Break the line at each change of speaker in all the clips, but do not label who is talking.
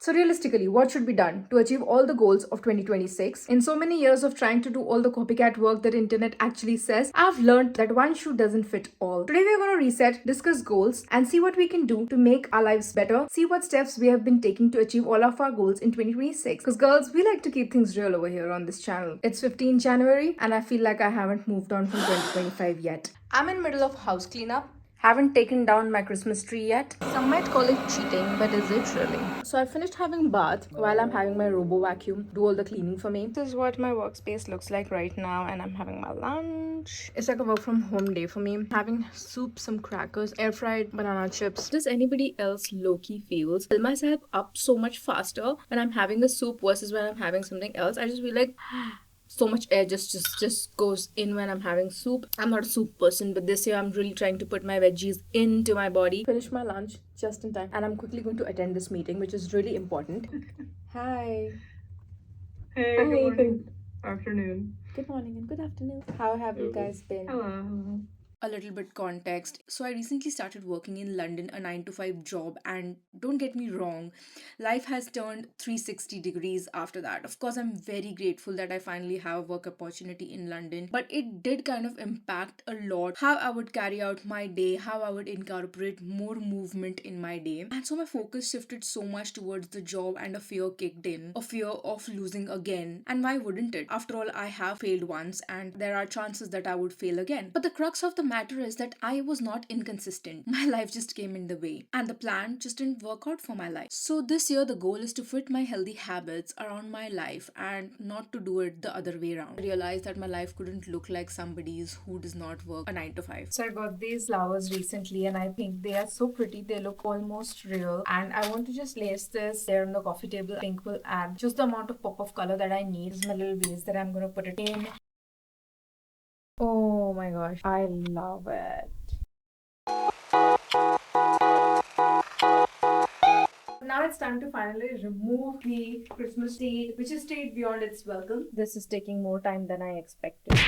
So realistically, what should be done to achieve all the goals of 2026? In so many years of trying to do all the copycat work that internet actually says, I've learned that one shoe doesn't fit all. Today we're going to reset, discuss goals, and see what we can do to make our lives better. See what steps we have been taking to achieve all of our goals in 2026. Because girls, we like to keep things real over here on this channel. It's 15 January and I feel like I haven't moved on from 2025 yet. I'm in middle of house cleanup. Haven't taken down my Christmas tree yet. Some might call it cheating, but is it really? So I finished having bath while I'm having my robo vacuum do all the cleaning for me. This is what my workspace looks like right now, and I'm having my lunch. It's like a work from home day for me. Having soup, some crackers, air fried banana chips. Does anybody else low-key feels fill myself up so much faster when I'm having a soup versus when I'm having something else? I just feel like so much air just goes in when I'm having soup. I'm not a soup person, but this year I'm really trying to put my veggies into my body. Finish my lunch just in time, and I'm quickly going to attend this meeting, which is really important. Hi.
Hey,
Hi.
good morning. Afternoon.
Good morning and good afternoon. How have you guys been?
Hello.
A little bit context. So I recently started working in London, a 9 to 5 job, and don't get me wrong, life has turned 360 degrees after that. Of course, I'm very grateful that I finally have a work opportunity in London, but it did kind of impact a lot how I would carry out my day, how I would incorporate more movement in my day. And so my focus shifted so much towards the job, and a fear kicked in, a fear of losing again. And why wouldn't it? After all, I have failed once and there are chances that I would fail again. But the crux of the matter is that I was not inconsistent. My life just came in the way and the plan just didn't work out for my life. So this year the goal is to fit my healthy habits around my life and not to do it the other way around. I realized that my life couldn't look like somebody's who does not work a 9 to 5. So I got these flowers recently and I think they are so pretty. They look almost real and I want to just place this there on the coffee table. I think will add just the amount of pop of color that I need. This is my little vase that I'm going to put it in. Oh my gosh, I love it. Now it's time to finally remove the Christmas tree, which has stayed beyond its welcome. This is taking more time than I expected.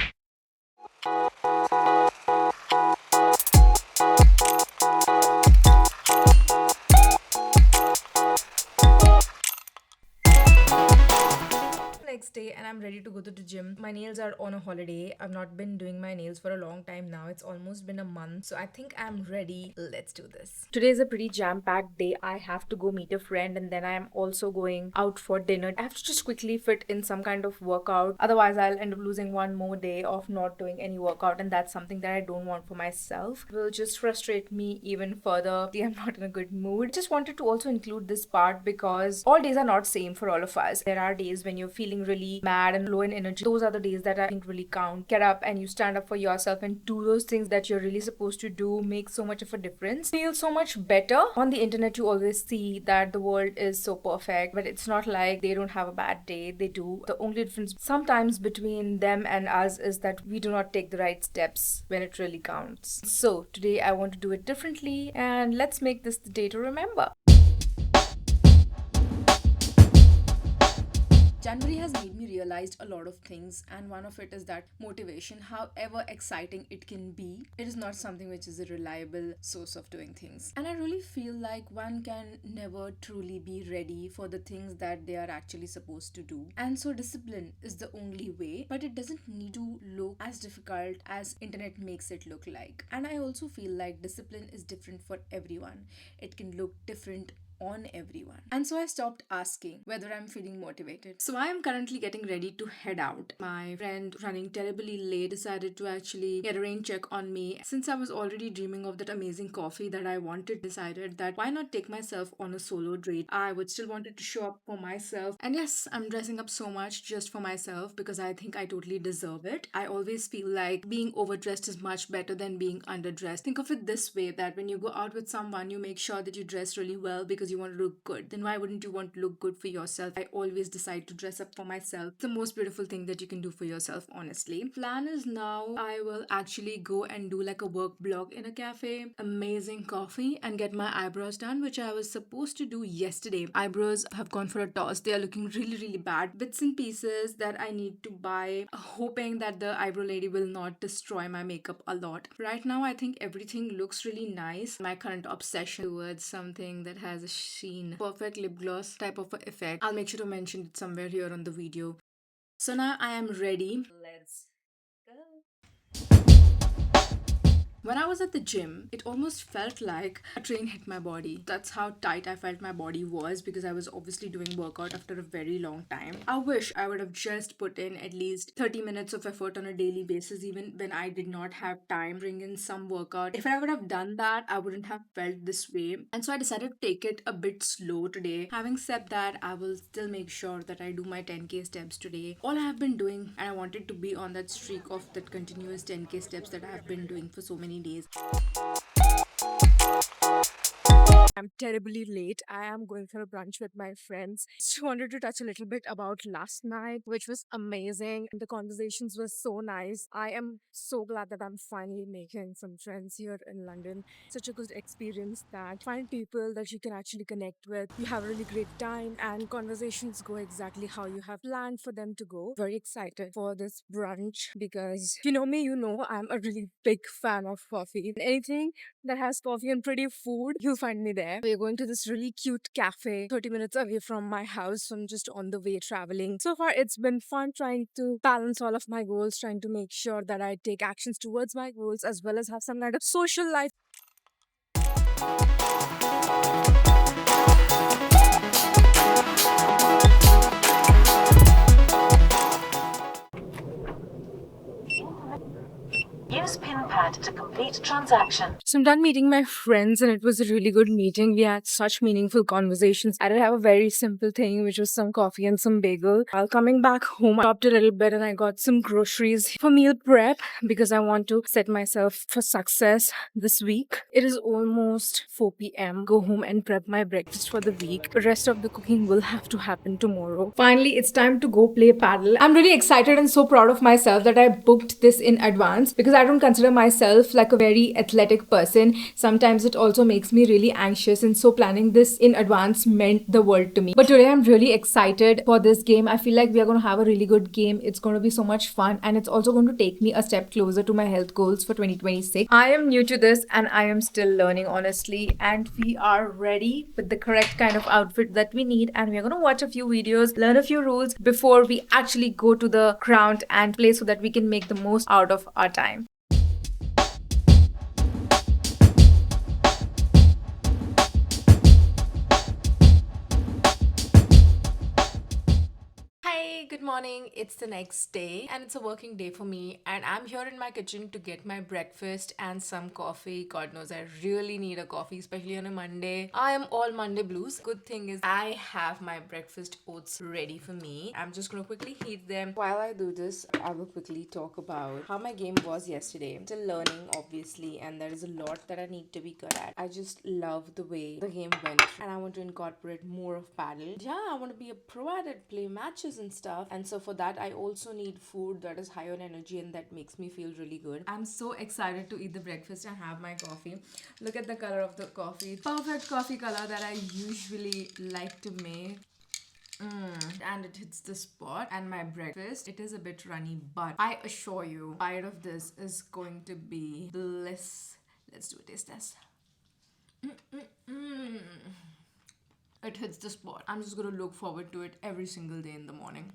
Next day and I'm ready to go to the gym. My nails are on a holiday. I've not been doing my nails for a long time now. It's almost been a month. So I think I'm ready. Let's do this. Today is a pretty jam-packed day. I have to go meet a friend and then I am also going out for dinner. I have to just quickly fit in some kind of workout. Otherwise, I'll end up losing one more day of not doing any workout, and that's something that I don't want for myself. It will just frustrate me even further. I'm not in a good mood. Just wanted to also include this part because all days are not same for all of us. There are days when you're feeling really mad and low in energy. Those are the days that I think really count. Get up and you stand up for yourself and do those things that you're really supposed to do. Make so much of a difference. Feel so much better. On the internet, you always see that the world is so perfect, but it's not like they don't have a bad day. They do. The only difference sometimes between them and us is that we do not take the right steps when it really counts. So today I want to do it differently, and let's make this the day to remember. January has made me realize a lot of things, and one of it is that motivation, however exciting it can be, it is not something which is a reliable source of doing things. And I really feel like one can never truly be ready for the things that they are actually supposed to do. And so discipline is the only way, but it doesn't need to look as difficult as internet makes it look like. And I also feel like discipline is different for everyone. It can look different on everyone. And so I stopped asking whether I'm feeling motivated. So I am currently getting ready to head out. My friend, running terribly late, decided to actually get a rain check on me. Since I was already dreaming of that amazing coffee that I wanted, decided that why not take myself on a solo date. I would still wanted to show up for myself. And yes, I'm dressing up so much just for myself because I think I totally deserve it. I always feel like being overdressed is much better than being underdressed. Think of it this way, that when you go out with someone, you make sure that you dress really well because you want to look good. Then why wouldn't you want to look good for yourself? I always decide to dress up for myself. It's the most beautiful thing that you can do for yourself, honestly. Plan is now I will actually go and do like a work blog in a cafe, amazing coffee, and get my eyebrows done, which I was supposed to do yesterday. Eyebrows have gone for a toss. They are looking really, really bad. Bits and pieces that I need to buy, hoping that the eyebrow lady will not destroy my makeup a lot. Right now, I think everything looks really nice. My current obsession towards something that has a sheen, perfect lip gloss type of a effect. I'll make sure to mention it somewhere here on the video. So now I am ready. Let's go. When I was at the gym, it almost felt like a train hit my body. That's how tight I felt my body was because I was obviously doing workout after a very long time. I wish I would have just put in at least 30 minutes of effort on a daily basis, even when I did not have time, bring in some workout. If I would have done that, I wouldn't have felt this way. And so I decided to take it a bit slow today. Having said that, I will still make sure that I do my 10k steps today. All I have been doing, and I wanted to be on that streak of that continuous 10k steps that I have been doing for so many days. I'm terribly late. I am going for a brunch with my friends. Just wanted to touch a little bit about last night, which was amazing. The conversations were so nice. I am so glad that I'm finally making some friends here in London. Such a good experience that find people that you can actually connect with. You have a really great time and conversations go exactly how you have planned for them to go. Very excited for this brunch because if you know me, you know I'm a really big fan of coffee. Anything that has coffee and pretty food, you'll find me there. We're going to this really cute cafe 30 minutes away from my house. So I'm just on the way traveling. So far, it's been fun trying to balance all of my goals, trying to make sure that I take actions towards my goals as well as have some kind of social life.
Use PIN pad to complete transaction.
So I'm done meeting my friends and it was a really good meeting. We had such meaningful conversations. I did have a very simple thing, which was some coffee and some bagel. While coming back home, I stopped a little bit and I got some groceries for meal prep because I want to set myself for success this week. It is almost 4 p.m. Go home and prep my breakfast for the week. The rest of the cooking will have to happen tomorrow. Finally, it's time to go play paddle. I'm really excited and so proud of myself that I booked this in advance because I don't consider myself like a very athletic person. Sometimes it also makes me really anxious, and so planning this in advance meant the world to me. But today I'm really excited for this game. I feel like we are going to have a really good game. It's going to be so much fun and it's also going to take me a step closer to my health goals for 2026. I am new to this and I am still learning, honestly, and we are ready with the correct kind of outfit that we need, and we're going to watch a few videos, learn a few rules before we actually go to the ground and play so that we can make the most out of our time. Hi, good morning. It's the next day and it's a working day for me, and I'm here in my kitchen to get my breakfast and some coffee. God knows I really need a coffee, especially on a Monday. I am all Monday blues. Good thing is I have my breakfast oats ready for me. I'm just gonna quickly heat them. While I do this, I will quickly talk about how my game was yesterday. Still learning, obviously, and there is a lot that I need to be good at. I just love the way the game went and I want to incorporate more of paddle. Yeah, I want to be a pro at it, play matches and stuff. And so for that, I also need food that is high on energy and that makes me feel really good. I'm so excited to eat the breakfast and have my coffee. Look at the color of the coffee. Perfect coffee color that I usually like to make. And it hits the spot. And my breakfast, it is a bit runny, but I assure you, bite of this is going to be bliss. Let's do a taste test. It hits the spot. I'm just gonna look forward to it every single day in the morning.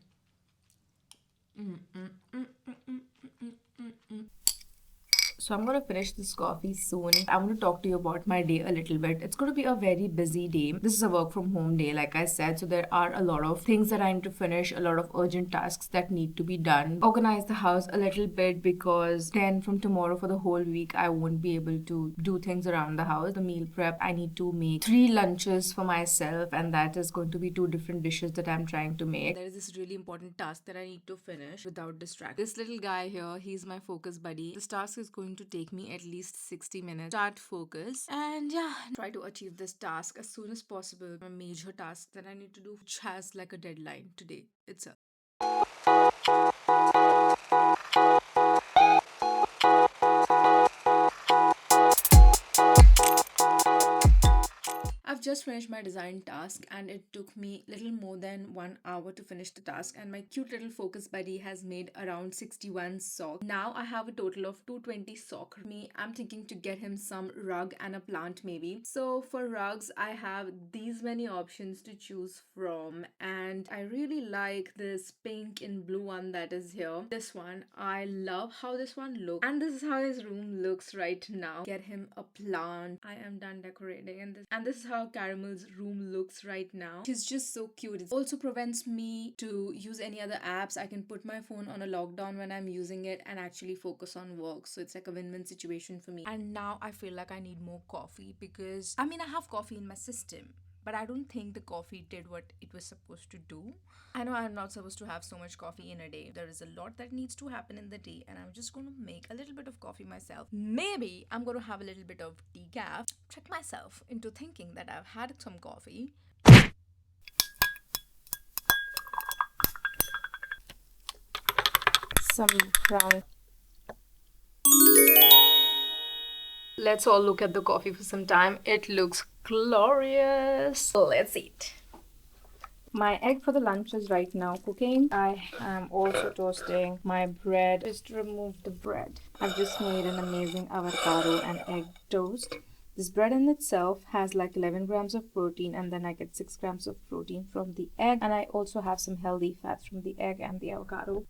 So I'm gonna finish this coffee soon. I want to talk to you about my day a little bit. It's gonna be a very busy day. This is a work from home day, like I said. So there are a lot of things that I need to finish, a lot of urgent tasks that need to be done. Organize the house a little bit because then from tomorrow for the whole week, I won't be able to do things around the house. The meal prep, I need to make 3 lunches for myself, and that is going to be 2 different dishes that I'm trying to make. There is this really important task that I need to finish without distraction. This little guy here, he's my focus buddy. This task is going to take me at least 60 minutes. Start focus and yeah, try to achieve this task as soon as possible. A major task that I need to do, which has like a deadline today itself. I've just finished my design task and it took me little more than 1 hour to finish the task, and my cute little focus buddy has made around 61 socks. Now I have a total of 220 socks. Me, I'm thinking to get him some rug and a plant maybe. So for rugs, I have these many options to choose from, and I really like this pink and blue one that is here. This one, I love how this one looks, and this is how his room looks right now. Get him a plant. I am done decorating, and this is how Caramel's room looks right now. She's just so cute. It also prevents me to use any other apps. I can put my phone on a lockdown when I'm using it and actually focus on work. So it's like a win-win situation for me. And now I feel like I need more coffee because I mean I have coffee in my system, but I don't think the coffee did what it was supposed to do. I know I'm not supposed to have so much coffee in a day. There is a lot that needs to happen in the day, and I'm just going to make a little bit of coffee myself. Maybe I'm going to have a little bit of decaf. Trick myself into thinking that I've had some coffee. Some brown. Let's all look at the coffee for some time. It looks glorious. Let's eat. My egg for the lunch is right now cooking. I am also toasting my bread. Just remove the bread. I've just made an amazing avocado and egg toast. This bread in itself has like 11 grams of protein, and then I get 6 grams of protein from the egg, and I also have some healthy fats from the egg and the avocado.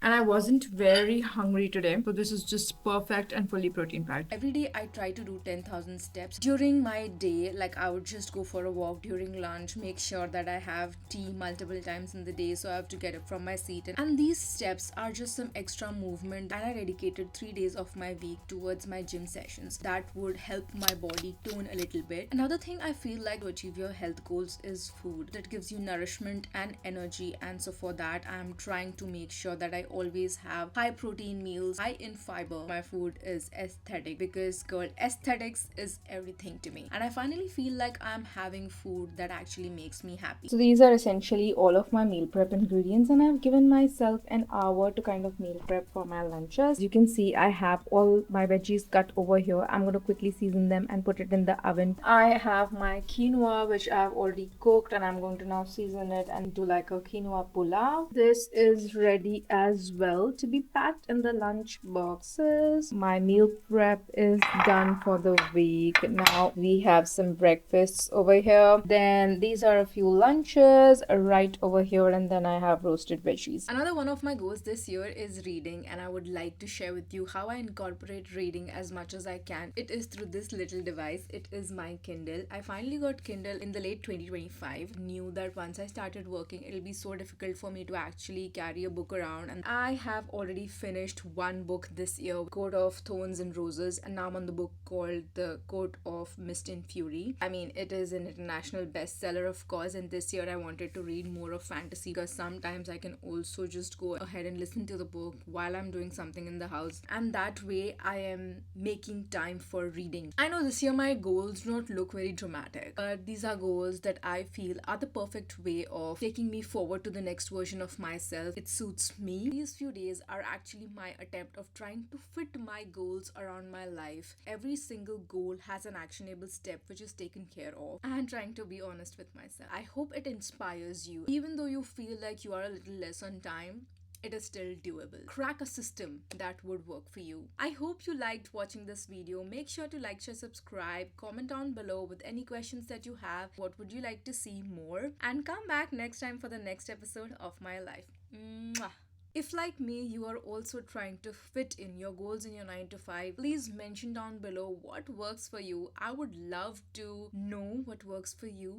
And I wasn't very hungry today, so this is just perfect and fully protein packed. Every day I try to do 10,000 steps during my day. Like I would just go for a walk during lunch, make sure that I have tea multiple times in the day, so I have to get up from my seat. And these steps are just some extra movement, and I dedicated 3 days of my week towards my gym sessions. That would help my body tone a little bit. Another thing I feel like to achieve your health goals is food that gives you nourishment and energy, and so for that I'm trying to make sure that I always have high protein meals, high in fiber. My food is aesthetic because girl, aesthetics is everything to me, and I finally feel like I'm having food that actually makes me happy. So these are essentially all of my meal prep ingredients, and I've given myself an hour to kind of meal prep for my lunches. You can see I have all my veggies cut over here. I'm going to quickly season them and put it in the oven. I have my quinoa which I've already cooked, and I'm going to now season it and do like a quinoa pulao. This is ready as well to be packed in the lunch boxes. My meal prep is done for the week. Now we have some breakfasts over here. Then these are a few lunches right over here, and then I have roasted veggies. Another one of my goals this year is reading, and I would like to share with you how I incorporate reading as much as I can. It is through this little device. It is my Kindle. I finally got Kindle in the late 2025. Knew that once I started working, it'll be so difficult for me to actually carry a book around, and I have already finished one book this year, Coat of Thorns and Roses, and now I'm on the book called The Coat of Mist and Fury. I mean, it is an international bestseller, of course, and this year I wanted to read more of fantasy because sometimes I can also just go ahead and listen to the book while I'm doing something in the house, and that way I am making time for reading. I know this year my goals do not look very dramatic, but these are goals that I feel are the perfect way of taking me forward to the next version of myself. It suits me. These few days are actually my attempt of trying to fit my goals around my life. Every single goal has an actionable step which is taken care of, and trying to be honest with myself. I hope it inspires you. Even though you feel like you are a little less on time, it is still doable. Crack a system that would work for you. I hope you liked watching this video. Make sure to like, share, subscribe, comment down below with any questions that you have. What would you like to see more? And come back next time for the next episode of my life. Mwah. If like me, you are also trying to fit in your goals in your 9 to 5, please mention down below what works for you. I would love to know what works for you.